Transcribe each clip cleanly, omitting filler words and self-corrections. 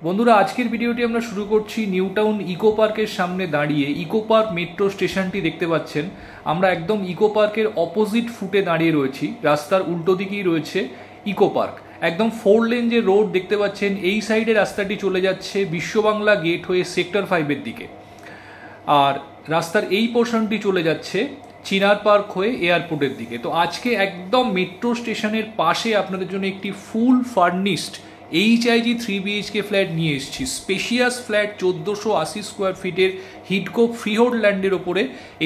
বন্ধুরা, আজকের ভিডিওটি আমরা শুরু করছি নিউ টাউন ইকো পার্কের সামনে দাঁড়িয়ে। ইকো পার্ক মেট্রো স্টেশনটি দেখতে পাচ্ছেন, আমরা একদম ইকো পার্কের অপোজিট ফুটে দাঁড়িয়ে রয়েছি। রাস্তার উল্টো দিকেই রয়েছে ইকো পার্ক। একদম 4 লেন যে রোড দেখতে পাচ্ছেন, এই সাইডে রাস্তাটি চলে যাচ্ছে বিশ্ববাংলা গেট হয়ে সেক্টর 5-এর দিকে, আর রাস্তার এই পোর্শনটি চলে যাচ্ছে চিনার পার্ক হয়ে এয়ারপোর্টের দিকে। তো আজকে একদম মেট্রো স্টেশনের পাশে আপনাদের জন্য একটি ফুল ফার্নিশড HIG 3 BHK ফ্ল্যাট নিয়ে এসেছি। স্পেশিয়াস ফ্ল্যাট, 1480 স্কোয়ার ফিটের হিডকো ফ্রিহোল্ড ল্যান্ডের ওপরে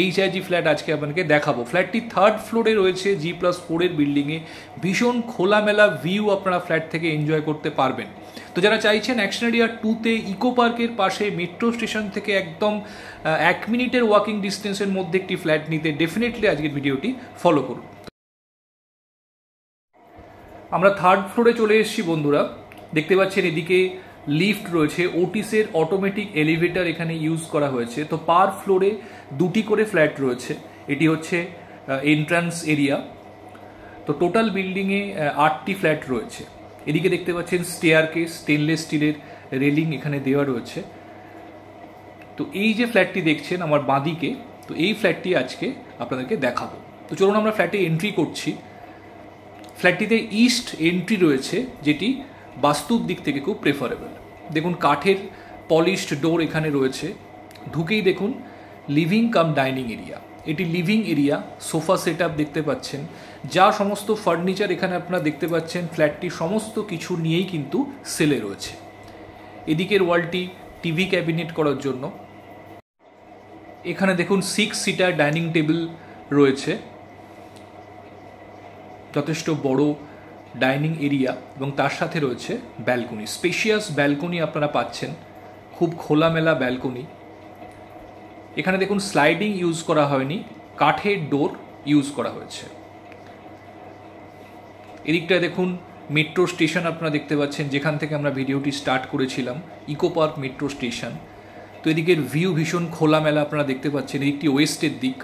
HIG ফ্ল্যাট আজকে আপনাকে দেখাবো। ফ্ল্যাটটি 3rd ফ্লোরে রয়েছে, G+4-এর বিল্ডিংয়ে। ভীষণ খোলামেলা ভিউ আপনারা ফ্ল্যাট থেকে এনজয় করতে পারবেন। তো যারা চাইছেন অ্যাকশন এরিয়া 2-তে ইকো পার্কের পাশে মেট্রো স্টেশন থেকে একদম 1 মিনিটের ওয়াকিং ডিস্টেন্সের মধ্যে একটি ফ্ল্যাট নিতে, ডেফিনেটলি আজকের ভিডিওটি ফলো করুন। আমরা 3rd ফ্লোরে চলে এসেছি বন্ধুরা। দেখতে পাচ্ছেন এদিকে লিফট রয়েছে, ওটিসের অটোমেটিক এলিভেটর এখানে ইউজ করা হয়েছে। তো পার ফ্লোরে 2টি করে ফ্ল্যাট রয়েছে। এটি হচ্ছে এন্ট্রান্স এরিয়া। তো টোটাল বিল্ডিংয়ে 8টি ফ্ল্যাট রয়েছে। এদিকে দেখতে পাচ্ছেন স্টেয়ারকেস, স্টেনলেস স্টিলের রেলিং এখানে দেওয়া রয়েছে। তো এই যে ফ্ল্যাটটি দেখছেন আমার বাঁদিকে, তো এই ফ্ল্যাটটি আজকে আপনাদেরকে দেখাবো। তো চলুন আমরা ফ্ল্যাটে এন্ট্রি করছি। ফ্ল্যাটটিতে ইস্ট এন্ট্রি রয়েছে, যেটি বাস্তুর দিক থেকে খুব প্রেফারেবল। দেখুন কাঠের পলিশড ডোর এখানে রয়েছে। ঢুকেই দেখুন লিভিং কাম ডাইনিং এরিয়া। এটি living area, sofa set up দেখতে পাচ্ছেন। যা সমস্ত ফার্নিচার এখানে আপনারা দেখতে পাচ্ছেন, ফ্ল্যাটটি সমস্ত কিছু নিয়েই কিন্তু সেলে রয়েছে। এদিকের ওয়ালটি টিভি ক্যাবিনেট করার জন্য। এখানে দেখুন 6 সিটার ডাইনিং টেবিল রয়েছে, যথেষ্ট বড় ডাইনিং এরিয়া, এবং তার সাথে রয়েছে ব্যালকনি। স্পেশিয়াস ব্যালকনি আপনারা পাচ্ছেন, খুব খোলামেলা ব্যালকনি। এখানে দেখুন স্লাইডিং ইউজ করা হয়নি, কাঠের ডোর ইউজ করা হয়েছে। এদিকটায় দেখুন মেট্রো স্টেশন আপনারা দেখতে পাচ্ছেন, যেখান থেকে আমরা ভিডিওটি স্টার্ট করেছিলাম, ইকো পার্ক মেট্রো স্টেশন। তো এদিকের ভিউ ভীষণ খোলামেলা আপনারা দেখতে পাচ্ছেন। এদিকটি ওয়েস্টের দিক।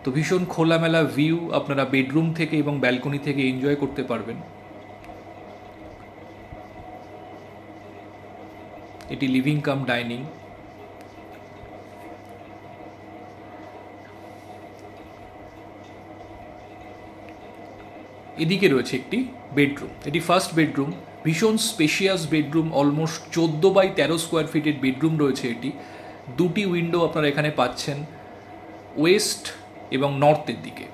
তো ভীষণ খোলামেলা ভিউ আপনারা বেডরুম থেকে এবং ব্যালকনি থেকে এনজয় করতে পারবেন। এটি লিভিং কাম ডাইনিং। এদিকে রয়েছে একটি বেডরুম। এটি ফার্স্ট বেডরুম, ভীষণ spacious bedroom. Almost 14x13 square ফিটের বেডরুম রয়েছে এটি। 2টি উইন্ডো আপনারা এখানে পাচ্ছেন, ওয়েস্ট এবং নর্থের দিকে।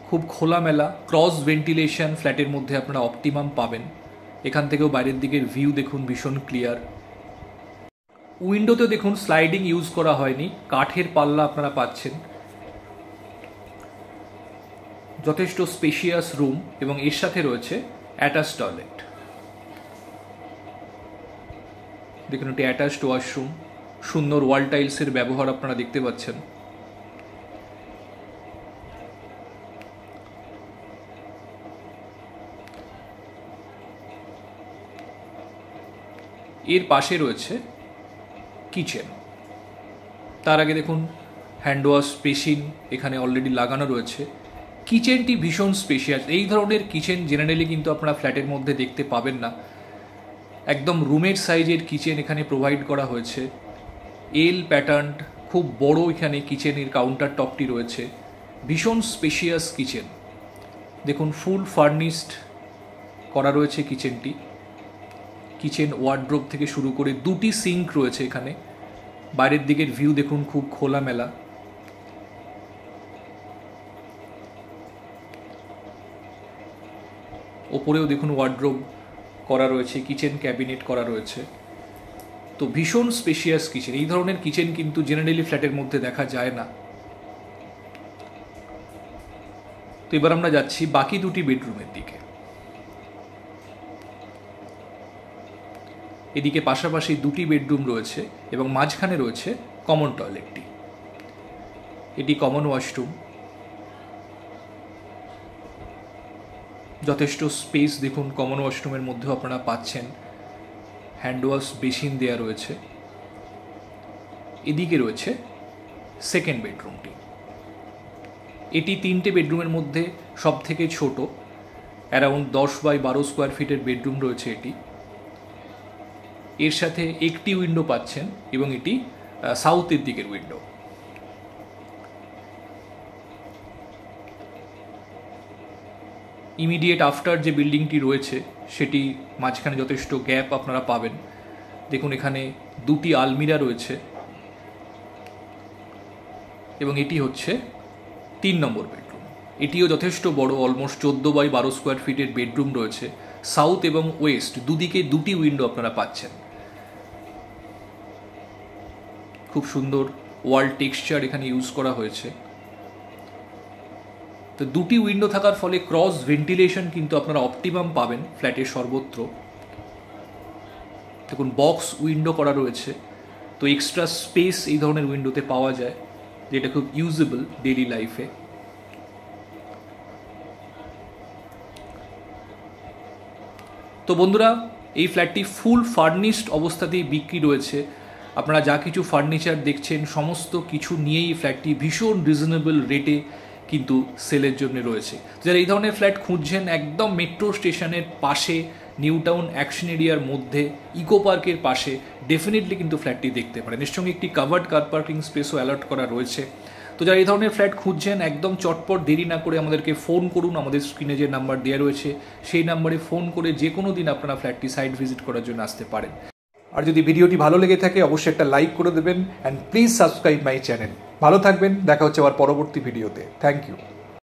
খুব খোলামেলা, ক্রস ভেন্টিলেশন ফ্ল্যাটের মধ্যে আপনারা অপটিমাম পাবেন। এখান থেকেও বাইরের দিকের ভিউ দেখুন ভীষণ ক্লিয়ার। উইন্ডোতে দেখুন স্লাইডিং ইউজ করা হয়নি, কাঠের পাল্লা আপনারা পাচ্ছেন। যথেষ্ট স্পেশিয়াস রুম, এবং এর সাথে রয়েছে অ্যাটাচ টয়লেট। দেখুন এটি অ্যাটাচড ওয়াশরুম। সুন্দর ওয়াল টাইলসের ব্যবহার আপনারা দেখতে পাচ্ছেন। এর পাশে রয়েছে কিচেন। তার আগে দেখুন হ্যান্ড ওয়াশ বেসিন এখানে অলরেডি লাগানো রয়েছে। কিচেনটি ভীষণ স্পেশিয়াস। এই ধরনের কিচেন জেনারেলি কিন্তু আপনারা ফ্ল্যাটের মধ্যে দেখতে পাবেন না। একদম রুমের সাইজের কিচেন এখানে প্রোভাইড করা হয়েছে। এল প্যাটার্ন, খুব বড় এখানে কিচেনের কাউন্টার টপটি রয়েছে। ভীষণ স্পেশিয়াস কিচেন। দেখুন ফুল ফার্নিশড করা রয়েছে কিচেনটি। কিচেন ওয়ার্ড্রোব থেকে শুরু করে 2টি সিঙ্ক রয়েছে এখানে। বাইরের দিকের ভিউ দেখুন খুব খোলামেলা। ওপরেও দেখুন ওয়ার্ড্রোব করা রয়েছে, কিচেন ক্যাবিনেট করা রয়েছে। তো ভীষণ স্পেশিয়াস কিচেন। এই ধরনের কিচেন কিন্তু জেনারেলি ফ্ল্যাটের মধ্যে দেখা যায় না। তো এবার আমরা যাচ্ছি বাকি 2টি বেডরুমের দিকে। এদিকে পাশাপাশি 2টি বেডরুম রয়েছে, এবং মাঝখানে রয়েছে কমন টয়লেটটি। এটি কমন ওয়াশরুম। যথেষ্ট স্পেস দেখুন কমন ওয়াশরুমের মধ্যেও আপনারা পাচ্ছেন। হ্যান্ড ওয়াশ বেসিন দেওয়া রয়েছে। এদিকে রয়েছে সেকেন্ড বেডরুমটি। এটি 3টে বেডরুমের মধ্যে সব থেকে ছোট। অ্যারাউন্ড 10x12 স্কোয়ার ফিটের বেডরুম রয়েছে এটি। এর সাথে একটি উইন্ডো পাচ্ছেন এবং এটি সাউথের দিকের উইন্ডো। ইমিডিয়েট আফটার যে বিল্ডিংটি রয়েছে সেটি মাঝখানে যথেষ্ট গ্যাপ আপনারা পাবেন। দেখুন এখানে দুটি আলমিরা রয়েছে এবং এটি হচ্ছে 3 নম্বর বেডরুম। এটিও যথেষ্ট বড়, অলমোস্ট 14x12 স্কোয়ার ফিটের বেডরুম রয়েছে। সাউথ এবং ওয়েস্ট দুদিকে দুটি উইন্ডো আপনারা পাচ্ছেন। খুব সুন্দর ওয়াল টেক্সচার এখানে ইউজ করা হয়েছে। তো দুটি উইন্ডো থাকার ফলে ক্রস ভেন্টিলেশন কিন্তু আপনারা অপটিমাম পাবেন ফ্ল্যাটের সর্বত্র। দেখুন বক্স উইন্ডো করা রয়েছে, তো এক্সট্রা স্পেস এই ধরনের উইন্ডোতে পাওয়া যায়, যেটা খুব ইউজেবল ডেইলি লাইফে। তো বন্ধুরা, এই ফ্ল্যাটটি ফুল ফার্নিশড অবস্থাতেই বিক্রি রয়েছে। আপনারা যা কিছু ফার্নিচার দেখছেন সমস্ত কিছু নিয়েই ফ্ল্যাটটি ভীষণ রিজনেবল রেটে কিন্তু সেলের জন্য রয়েছে। যারা এই ধরনের ফ্ল্যাট খুঁজছেন একদম মেট্রো স্টেশনের পাশে, নিউ টাউন অ্যাকশন এরিয়ার মধ্যে, ইকো পার্কের পাশে, ডেফিনেটলি কিন্তু ফ্ল্যাটটি দেখতে পারেন। এর সঙ্গে একটি কাভার্ড কার পার্কিং স্পেসও অ্যালট করা রয়েছে। তো যারা এই ধরনের ফ্ল্যাট খুঁজছেন একদম চটপট দেরি না করে আমাদেরকে ফোন করুন। আমাদের স্ক্রিনে যে নাম্বার দেওয়া রয়েছে সেই নাম্বারে ফোন করে যে কোনো দিন আপনারা ফ্ল্যাটটি সাইট ভিজিট করার জন্য আসতে পারেন। আর যদি ভিডিওটি ভালো লেগে থাকে অবশ্যই একটা লাইক করে দেবেন and please subscribe my channel. ভালো থাকবেন, দেখা হচ্ছে আবার পরবর্তী ভিডিওতে। Thank you.